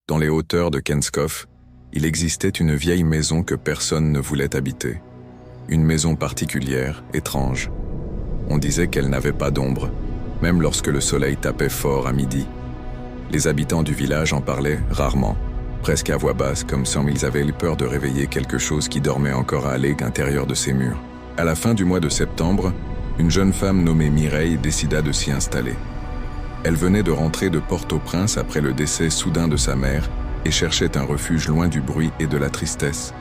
Dans les hauteurs de Kenskoff, il existait une vieille maison que personne ne voulait habiter. Une maison particulière, étrange. On disait qu'elle n'avait pas d'ombre, même lorsque le soleil tapait fort à midi. Les habitants du village en parlaient rarement, presque à voix basse, comme s'ils avaient eu peur de réveiller quelque chose qui dormait encore à l'intérieur de ces murs. À la fin du mois de septembre, une jeune femme nommée Mireille décida de s'y installer. Elle venait de rentrer de Port-au-Prince après le décès soudain de sa mère et cherchait un refuge loin du bruit et de la tristesse.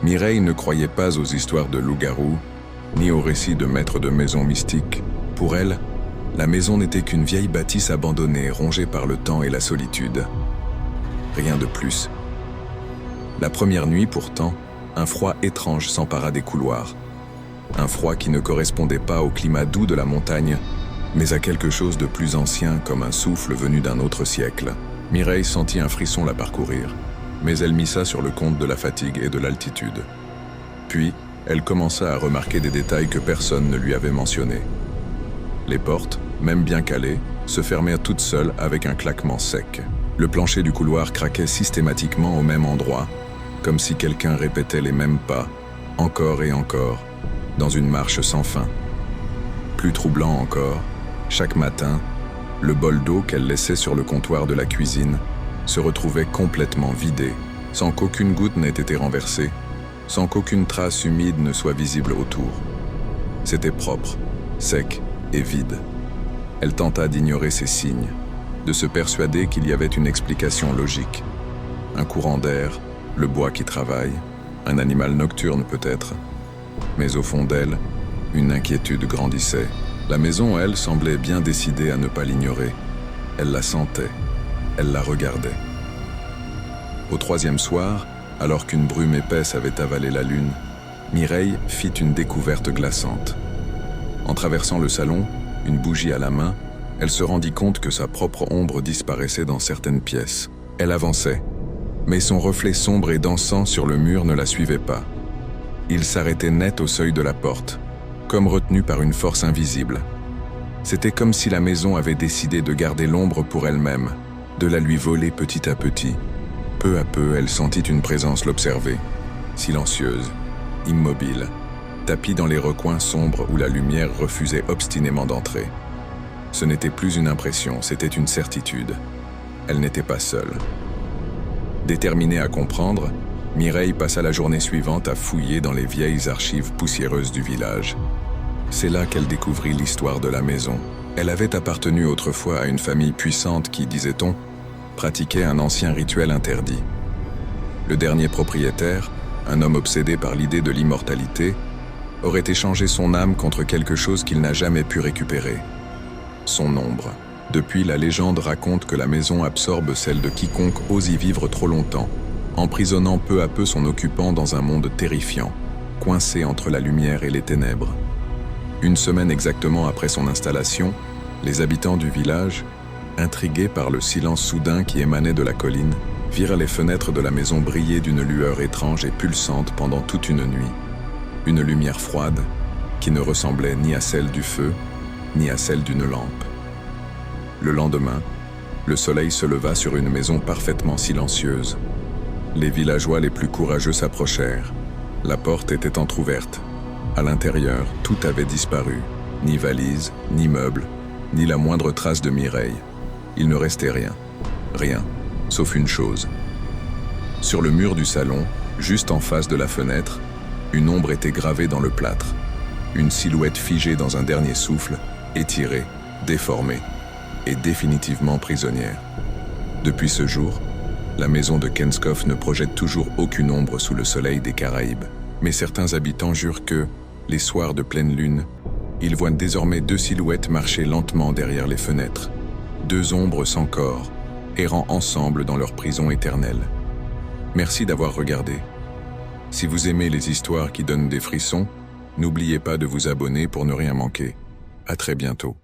Mireille ne croyait pas aux histoires de loups-garous, ni aux récits de maîtres de maisons mystiques. Pour elle, la maison n'était qu'une vieille bâtisse abandonnée, rongée par le temps et la solitude. Rien de plus. La première nuit, pourtant, un froid étrange s'empara des couloirs. Un froid qui ne correspondait pas au climat doux de la montagne, mais à quelque chose de plus ancien, comme un souffle venu d'un autre siècle. Mireille sentit un frisson la parcourir, mais elle mit ça sur le compte de la fatigue et de l'altitude. Puis, elle commença à remarquer des détails que personne ne lui avait mentionnés. Les portes, même bien calées, se fermèrent toutes seules avec un claquement sec. Le plancher du couloir craquait systématiquement au même endroit, comme si quelqu'un répétait les mêmes pas, encore et encore, dans une marche sans fin. Plus troublant encore, chaque matin, le bol d'eau qu'elle laissait sur le comptoir de la cuisine se retrouvait complètement vidé, sans qu'aucune goutte n'ait été renversée, sans qu'aucune trace humide ne soit visible autour. C'était propre, sec et vide. Elle tenta d'ignorer ces signes, de se persuader qu'il y avait une explication logique. Un courant d'air, le bois qui travaille, un animal nocturne peut-être. Mais au fond d'elle, une inquiétude grandissait. La maison, elle, semblait bien décidée à ne pas l'ignorer. Elle la sentait, elle la regardait. Au troisième soir, alors qu'une brume épaisse avait avalé la lune, Mireille fit une découverte glaçante. En traversant le salon, une bougie à la main, elle se rendit compte que sa propre ombre disparaissait dans certaines pièces. Elle avançait, mais son reflet sombre et dansant sur le mur ne la suivait pas. Il s'arrêtait net au seuil de la porte, comme retenu par une force invisible. C'était comme si la maison avait décidé de garder l'ombre pour elle-même, de la lui voler petit à petit. Peu à peu, elle sentit une présence l'observer, silencieuse, immobile, tapie dans les recoins sombres où la lumière refusait obstinément d'entrer. Ce n'était plus une impression, c'était une certitude. Elle n'était pas seule. Déterminée à comprendre, Mireille passa la journée suivante à fouiller dans les vieilles archives poussiéreuses du village. C'est là qu'elle découvrit l'histoire de la maison. Elle avait appartenu autrefois à une famille puissante qui, disait-on, pratiquait un ancien rituel interdit. Le dernier propriétaire, un homme obsédé par l'idée de l'immortalité, aurait échangé son âme contre quelque chose qu'il n'a jamais pu récupérer. Son ombre. Depuis, la légende raconte que la maison absorbe celle de quiconque ose y vivre trop longtemps, emprisonnant peu à peu son occupant dans un monde terrifiant, coincé entre la lumière et les ténèbres. Une semaine exactement après son installation, les habitants du village, intrigués par le silence soudain qui émanait de la colline, virent les fenêtres de la maison briller d'une lueur étrange et pulsante pendant toute une nuit. Une lumière froide qui ne ressemblait ni à celle du feu, ni à celle d'une lampe. Le lendemain, le soleil se leva sur une maison parfaitement silencieuse. Les villageois les plus courageux s'approchèrent. La porte était entr'ouverte. À l'intérieur, tout avait disparu. Ni valise, ni meubles, ni la moindre trace de Mireille. Il ne restait rien. Rien, sauf une chose. Sur le mur du salon, juste en face de la fenêtre, une ombre était gravée dans le plâtre. Une silhouette figée dans un dernier souffle, étirée, déformée et définitivement prisonnière. Depuis ce jour, la maison de Kenskoff ne projette toujours aucune ombre sous le soleil des Caraïbes. Mais certains habitants jurent que, les soirs de pleine lune, ils voient désormais deux silhouettes marcher lentement derrière les fenêtres. Deux ombres sans corps, errant ensemble dans leur prison éternelle. Merci d'avoir regardé. Si vous aimez les histoires qui donnent des frissons, n'oubliez pas de vous abonner pour ne rien manquer. À très bientôt.